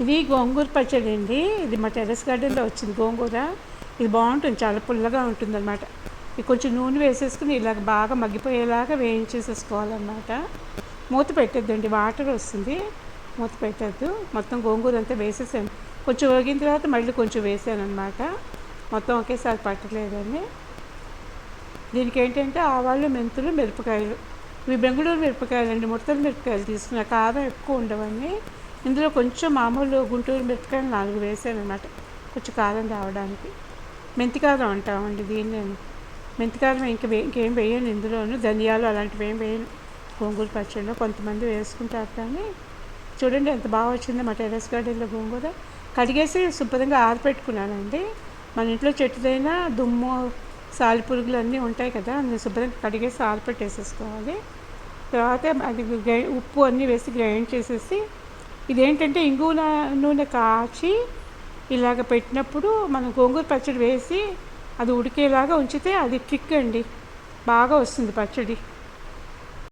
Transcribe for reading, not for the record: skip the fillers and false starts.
ఇది గోంగూర పచ్చడి అండి. ఇది మా టెర్రస్ గార్డెన్లో వచ్చింది గోంగూర. ఇది బాగుంటుంది, చాలా పుల్లగా ఉంటుంది అనమాట. ఇది కొంచెం నూనె వేసేసుకుని ఇలాగ బాగా మగ్గిపోయేలాగా వేయించేసేసుకోవాలన్నమాట. మూత పెట్టద్దండి, వాటర్ వస్తుంది. మూత పెట్టద్దు. మొత్తం గోంగూర అంతా వేసేసాను. కొంచెం వేగిన తర్వాత మళ్ళీ కొంచెం వేసాను అనమాట. మొత్తం ఒకేసారి పట్టలేదని. దీనికి ఏంటంటే ఆవాలు, మెంతులు, మిరపకాయలు. ఇవి బెంగళూరు మిరపకాయలు అండి, ముడతల మిరపకాయలు తీసుకున్న. కారం ఎక్కువ ఉండవని ఇందులో కొంచెం మామూలు గుంటూరు మిరపకాయలు 4 వేసాను అనమాట, కొంచెం కారం రావడానికి. మెంతికారం అంటామండి దీన్ని. మెంతికారం ఇంకేం వేయను ఇందులోను. ధనియాలు అలాంటివి ఏం వేయను గోంగూర పచ్చడిలో. కొంతమంది వేసుకుంటారు కానీ చూడండి ఎంత బాగా వచ్చిందో మా టెర్రస్ గార్డెన్లో గోంగూర. కడిగేసి శుభ్రంగా ఆరపెట్టుకున్నానండి. మన ఇంట్లో చెట్టుదైనా దుమ్ము, సాలిపురుగులు అన్నీ ఉంటాయి కదా, అన్నీ శుభ్రంగా కడిగేసి ఆరపెట్టేసేసుకోవాలి. తర్వాత అది ఉప్పు అన్నీ వేసి గ్రైండ్ చేసేసి, ఇదేంటంటే ఇంగువ నూనె కాచి ఇలాగ పెట్టినప్పుడు మనం గోంగూర పచ్చడి వేసి అది ఉడికేలాగా ఉంచితే అది కిక్ అండి, బాగా వస్తుంది పచ్చడి.